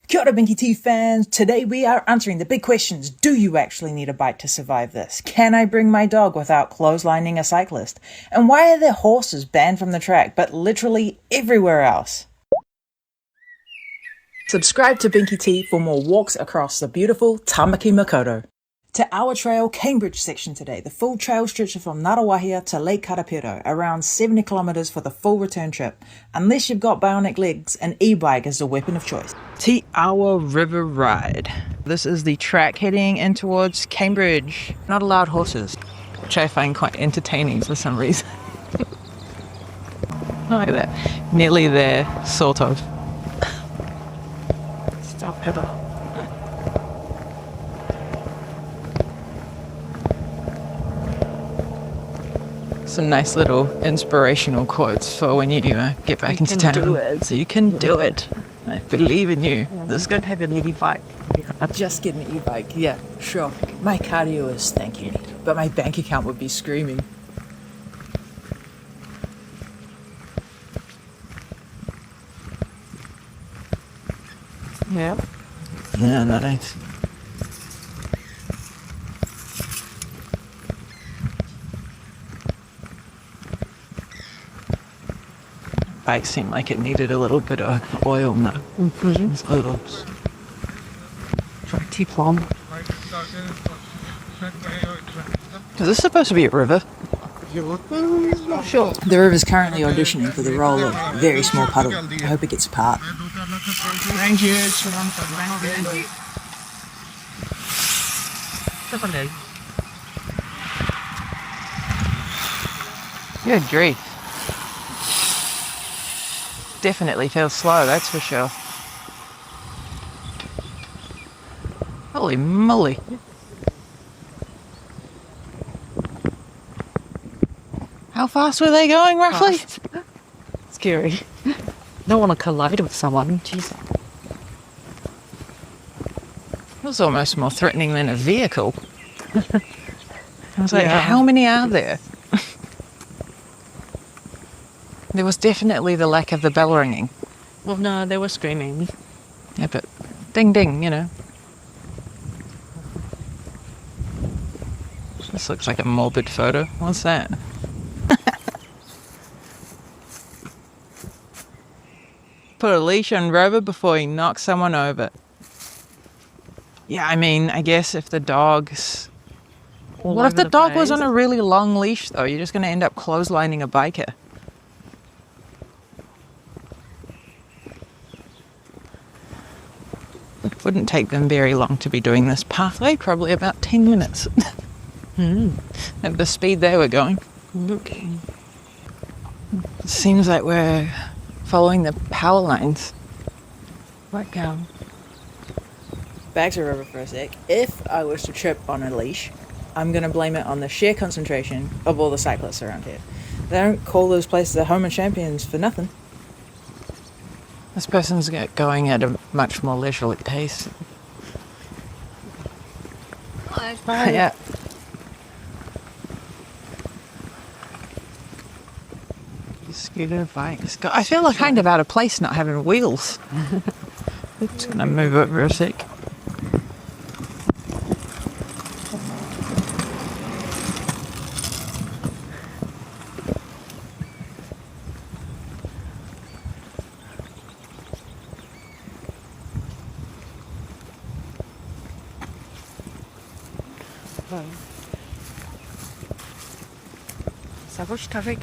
Kia ora BinkyT fans, today we are answering the big questions. Do you actually need a bike to survive this? Can I bring my dog without clotheslining a cyclist? And why are there horses banned from the track but literally everywhere else? Subscribe to BinkyT for more walks across the beautiful Tamaki Makaurau. Te Awa Trail Cambridge section today. The full trail stretches from Ngarawahia to Lake Karapiro, around 70 kilometres for the full return trip. Unless you've got bionic legs, an e-bike is the weapon of choice. Te Awa River Ride. This is the track heading in towards Cambridge. Not allowed horses, which I find quite entertaining for some reason. Like that. Nearly there, sort of. Stop pedal. Some nice little inspirational quotes for when you get back into town. Do it. So you can do it. I believe in you. This is going to have an e-bike. I'm just getting an e-bike. Yeah, sure. My cardio is thanking me, but my bank account would be screaming. Yeah. Yeah, nice. Bike seemed like it needed a little bit of oil now. Mm-hmm. It's a little. T-plum. Is this supposed to be a river? Not sure. The river's currently auditioning for the role of a very small puddle. I hope it gets a part. Good grief. Definitely feels slow, that's for sure. Holy moly. How fast were they going, roughly? Fast. Scary. Don't want to collide with someone. Jeez. It was almost more threatening than a vehicle. I was like, how many are there? There was definitely the lack of the bell ringing. Well, no, they were screaming. Yeah, but ding ding, you know. This looks like a morbid photo. What's that? Put a leash on Rover before he knocks someone over. Yeah, I mean, I guess if the dog's... What if the dog was on a really long leash, though? You're just going to end up clotheslining a biker. It wouldn't take them very long to be doing this pathway, probably about 10 minutes. At the speed they were going. Okay. It seems like we're following the power lines. Right now. Back to River for a sec. If I was to trip on a leash, I'm going to blame it on the sheer concentration of all the cyclists around here. They don't call those places the home of champions for nothing. This person's going at a much more leisurely pace. Yeah. Scooter bikes. I feel like kind of out of place not having wheels. Just gonna move over a sec. Sabotage traffic.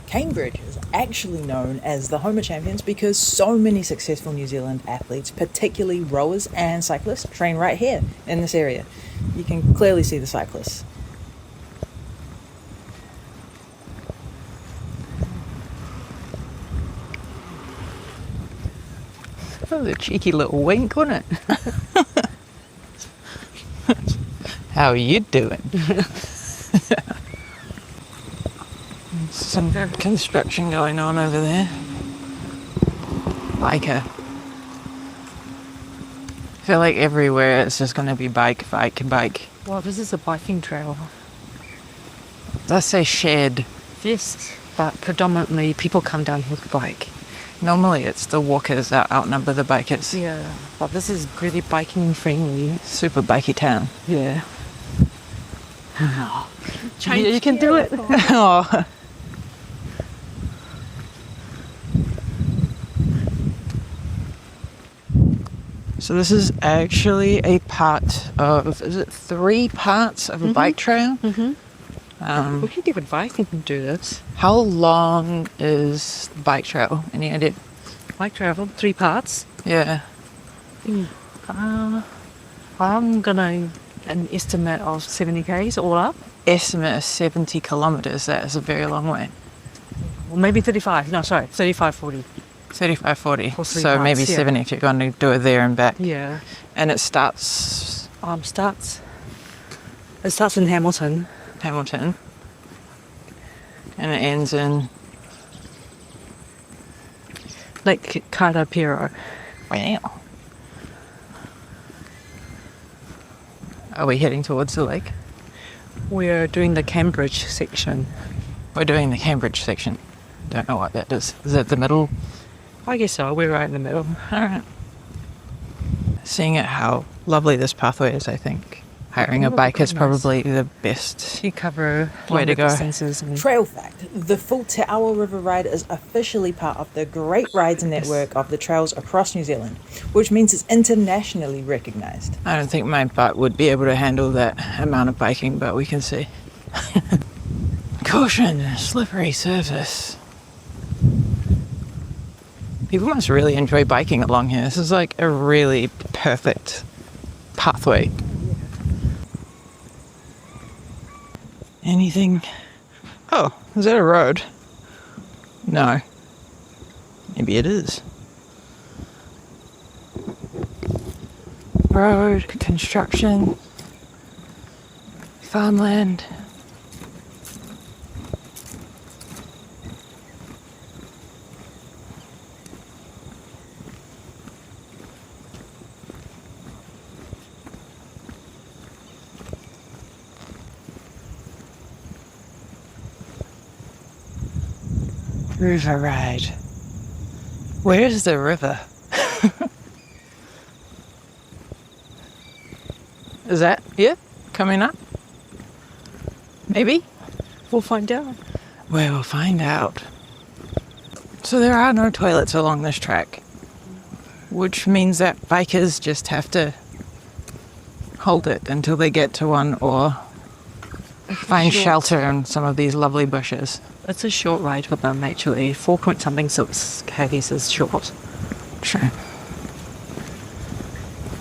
Cambridge is actually known as the home of champions because so many successful New Zealand athletes, particularly rowers and cyclists, train right here in this area. You can clearly see the cyclists. That was a cheeky little wink, wasn't it? How are you doing? Some construction going on over there. Like I feel like everywhere it's just going to be bike. Well, this is a biking trail. Let's say shared Yes, but predominantly people come down with a bike. Normally it's the walkers that outnumber the bikers. Yeah, but this is really biking friendly. Super bikey town. Yeah. You can do it. Oh. So this is actually a part of, is it 3 parts of a bike trail? We can give advice and do this. How long is the bike trail? Any idea? Bike travel, 3 parts. Yeah. I'm gonna an estimate of 70 k's all up. Estimate is 70 kilometers. That is a very long way. Or maybe 35. No, sorry, 35, 40. 35, 40. For 3 So parts, maybe yeah. 70 if you're going to do it there and back. Yeah. And it starts It starts in Hamilton. Hamilton. And it ends in... Lake Aotearoa. Wow. Are we heading towards the lake? We're doing the Cambridge section. We're doing the Cambridge section. Don't know what that is. Is that the middle? I guess so. We're right in the middle. All right. Seeing it how lovely this pathway is, I think hiring a bike is probably the best You cover way to longer go. distances. And Trail fact: the full Te Awa River Ride is officially part of the Great Rides network of the trails across New Zealand, which means it's internationally recognised. I don't think my butt would be able to handle that amount of biking, but we can see. Caution, slippery surface. People must really enjoy biking along here. This is like a really perfect pathway. Anything? Oh, is that a road? No. Maybe it is. Road, construction, farmland. River Ride. Where's the river? Is that here? Coming up? Maybe? we'll find out. We will find out. So there are no toilets along this track, which means that bikers just have to hold it until they get to one or find shelter in some of these lovely bushes. It's a short ride for them, actually. 4-point-something 6 k's is short. Sure.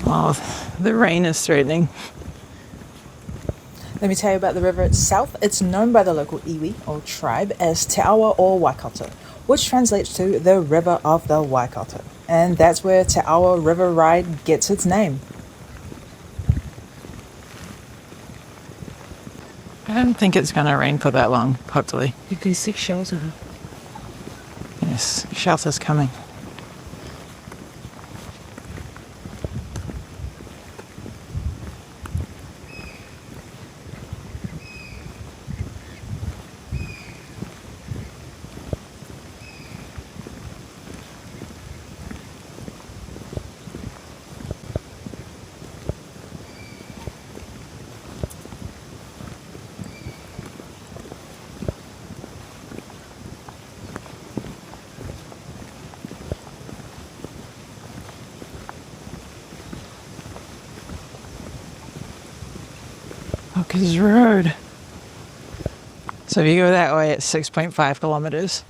Well, the rain is threatening. Let me tell you about the river itself. It's known by the local iwi or tribe as Te Awa or Waikato, which translates to the River of the Waikato. And that's where Te Awa River Ride gets its name. I don't think it's going to rain for that long, hopefully. You can see shelter. Yes, shelter's coming. Hawkers Road. So if you go that way, it's 6.5 kilometers.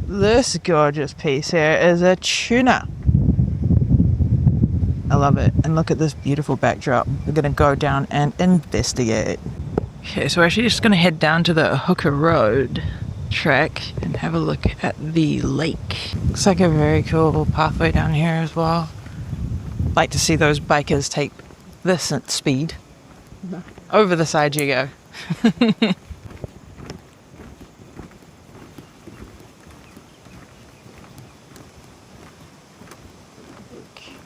This gorgeous piece here is a tuna. I love it. And look at this beautiful backdrop. We're going to go down and investigate. Okay, so we're actually just going to head down to the Hooker Road track and have a look at the lake. Looks like a very cool pathway down here as well. Like to see those bikers take this at speed. Over the side you go.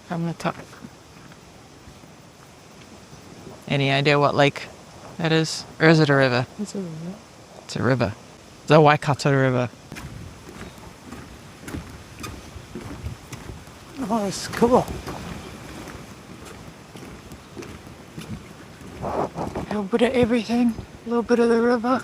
From the top. Any idea what lake that is? Or is it a river? It's a river. It's a river. The Waikato River. Oh, it's cool. A little bit of everything, a little bit of the river.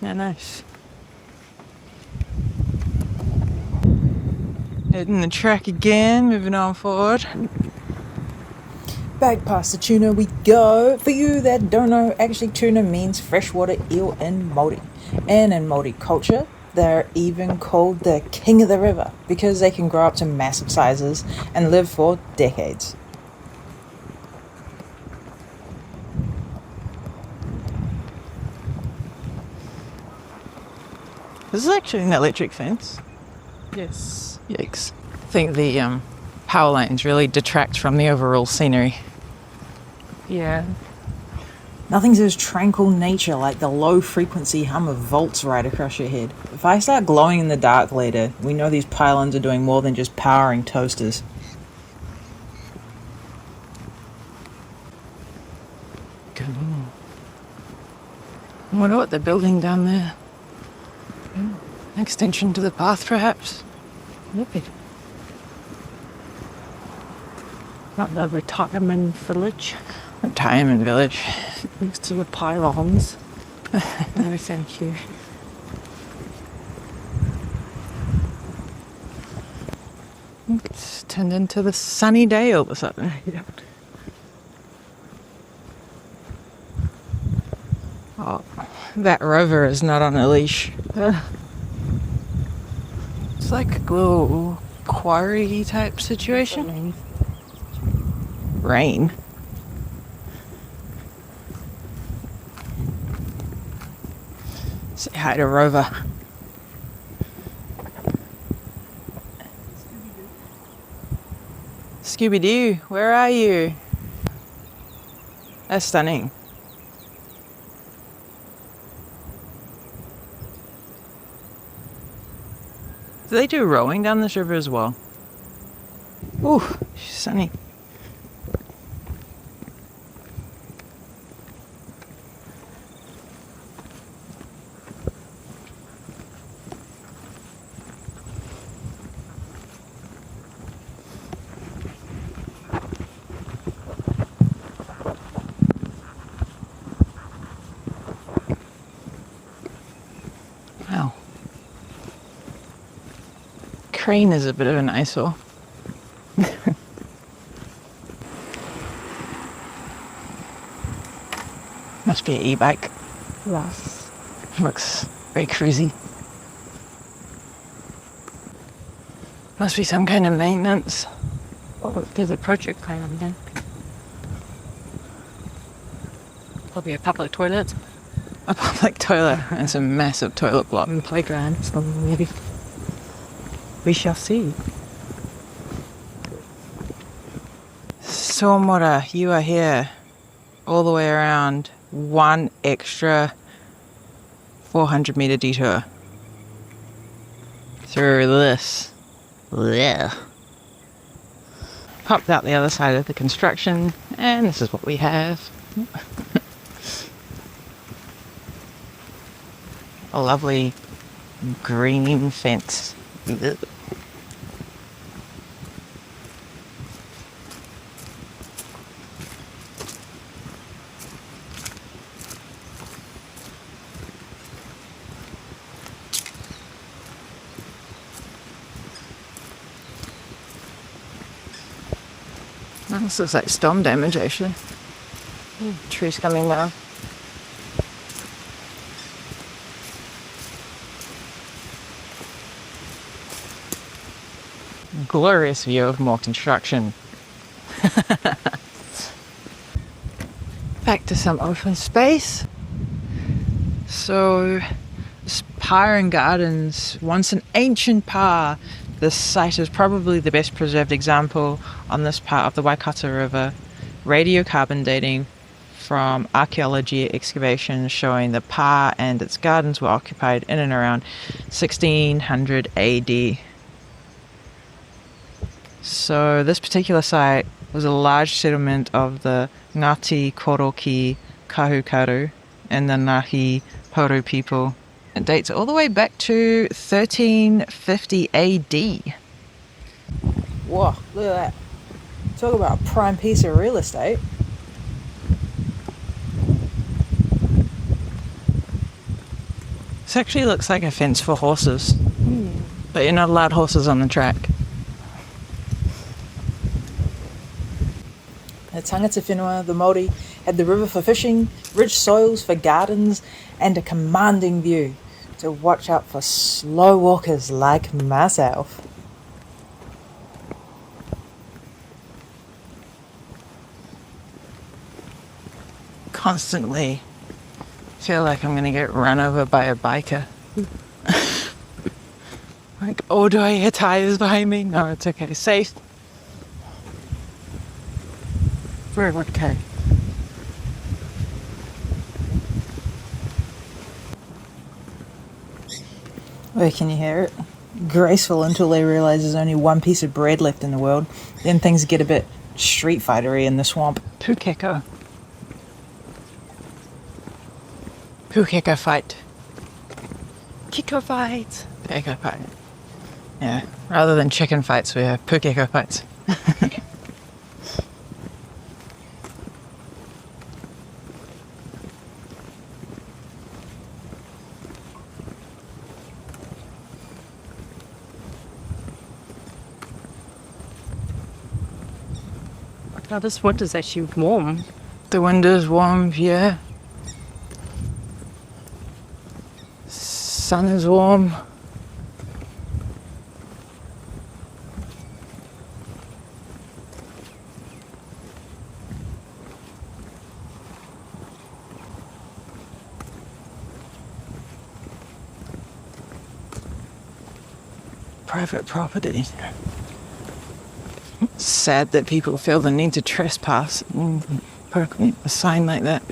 Yeah, nice. Hitting the track again, moving on forward. Back past the tuna we go. For you that don't know, actually tuna means freshwater eel in Māori. And in Māori culture, they're even called the king of the river because they can grow up to massive sizes and live for decades. This is actually an electric fence. Yes. Yikes. I think the power lines really detract from the overall scenery. Yeah. Nothing says tranquil nature like the low frequency hum of volts right across your head. If I start glowing in the dark later, we know these pylons are doing more than just powering toasters. Cool. I wonder what they're building down there. An extension to the path, perhaps? Maybe. Not the retirement village. Retirement village. Next to the pylons. No, thank you. It's turned into the sunny day all of a sudden. Yeah. Oh, that rover is not on a leash. It's like a little quarry type situation. Rain. Say hi to Rover. Scooby-Doo, where are you? That's stunning. Do they do rowing down this river as well? Ooh, she's sunny. Wow. Crane is a bit of an eyesore. Must be an e-bike. Yes. Looks very cruisy. Must be some kind of maintenance. Oh, there's a project going on there. Probably a public toilet A public toilet and some massive toilet block. and playground. So maybe we shall see. Stormwater, you are here all the way around. One extra 400 meter detour through this. Blech. Popped out the other side of the construction, and this is what we have. A lovely green fence. Ugh. This looks like storm damage, actually. Trees coming down. Glorious view of more construction. Back to some open space. So, Spire and Gardens, once an ancient pa. This site is probably the best preserved example on this part of the Waikato River. Radiocarbon dating from archaeology excavations showing the pa and its gardens were occupied in and around 1600 AD. So this particular site was a large settlement of the Ngāti Koroki Kahukaru and the Ngāhi Poro people. It dates all the way back to 1350 AD. Whoa, look at that. Talk about a prime piece of real estate. This actually looks like a fence for horses. But you're not allowed horses on the track. The tangata whenua, the Māori, had the river for fishing, rich soils for gardens, and a commanding view to watch out for slow walkers like myself. Constantly feel like I'm going to get run over by a biker. Like, oh, do I hear tires behind me? No, it's okay. Safe. We're okay. Where can you hear it? Graceful until they realise there's only one piece of bread left in the world. Then things get a bit Street Fighter-y in the swamp. Pukeko. Pukeko fight. Kiko fight. Pukeko fight. Yeah, rather than chicken fights, we have pukeko fights. Oh, this winter's actually warm. The wind is warm, yeah. Sun is warm. Private property. Sad that people feel the need to trespass. A sign like that.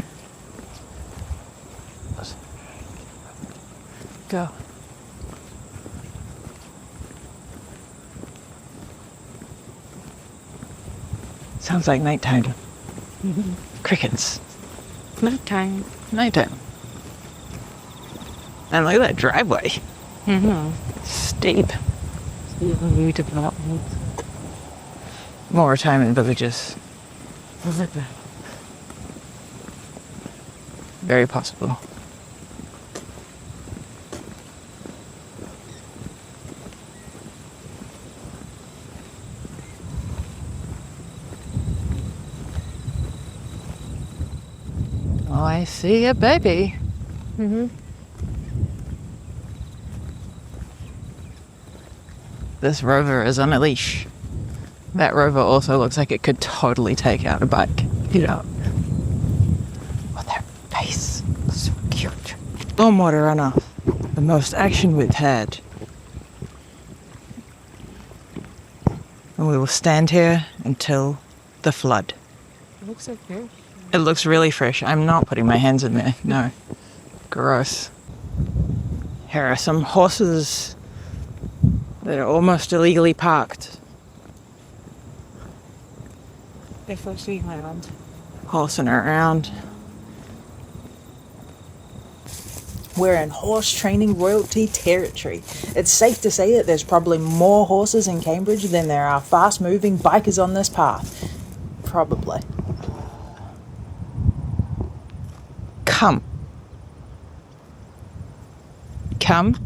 Go. Sounds like nighttime. Crickets. Nighttime. Nighttime. And look at that driveway. Steep. New development. More retirement villages. Very possible. Oh, I see a baby. This rover is on a leash. That rover also looks like it could totally take out a bike. You know. Oh, that face. So cute. Storm water runoff. The most action we've had. And we will stand here until the flood. It looks so fresh. It looks really fresh. I'm not putting my hands in there. No. Gross. Here are some horses that are almost illegally parked. They're floating around. Horsing around. We're in horse training royalty territory. It's safe to say that there's probably more horses in Cambridge than there are fast-moving bikers on this path. Probably. Come. Come.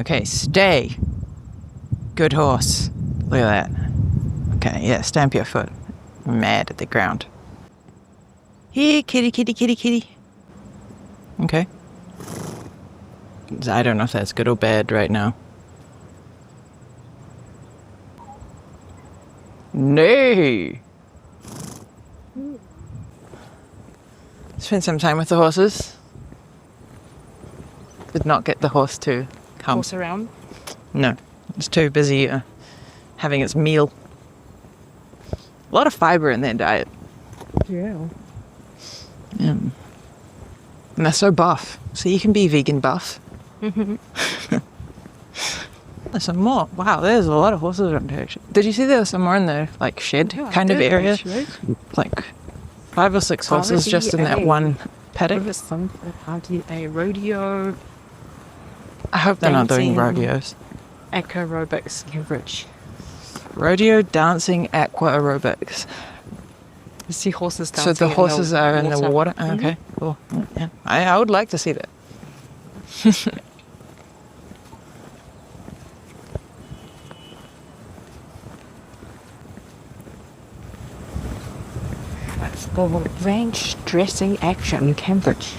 Okay, stay. Good horse. Look at that. Okay, yeah, stamp your foot. Mad at the ground. Here, kitty, kitty, kitty, kitty. Okay. I don't know if that's good or bad right now. Nay. Spend some time with the horses. Did not get the horse to come. Horse around. No, it's too busy having its meal. A lot of fibre in their diet. Yeah. And they're so buff. So you can be vegan buff. There's some more. Wow, there's a lot of horses around here. Did you see there was some more in the like shed kind of area? Actually. Like 5 or 6 horses just in that one paddock. A rodeo. I hope they're not doing Dancing. rodeos. Aerobics Cambridge. Rodeo dancing aqua aerobics. You see horses So dancing. the horses are in the water. Oh, okay, cool. Yeah. I would like to see that. That's the ranch dressing action Cambridge.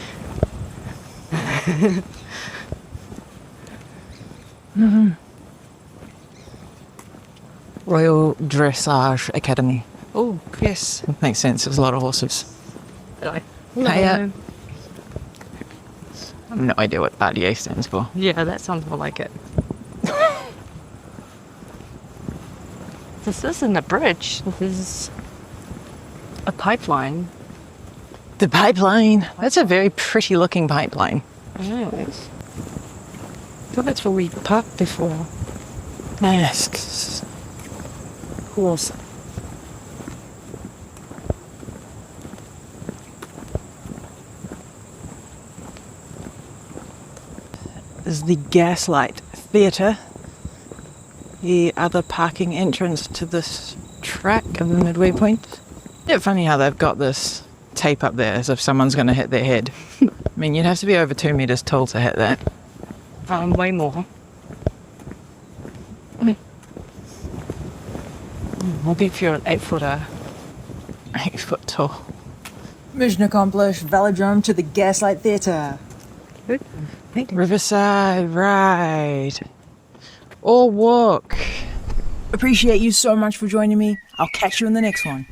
Royal Dressage Academy. Oh, yes. Makes sense. There's a lot of horses. Hello. Hey, I have no idea what RDA stands for. Yeah, that sounds more like it. This isn't a bridge. This is a pipeline. The pipeline. That's a very pretty looking pipeline. Yes. I thought that's where we parked before. Yes. Horse. Is the Gaslight Theatre, the other parking entrance to this track of the midway point. Isn't it funny how they've got this tape up there as if someone's going to hit their head? I mean, you'd have to be over 2 meters tall to hit that. Way more. Maybe if you're an 8-footer. 8 foot tall. Mission accomplished. Velodrome to the Gaslight Theatre. Good. Riverside ride. Or walk. Appreciate you so much for joining me. I'll catch you in the next one.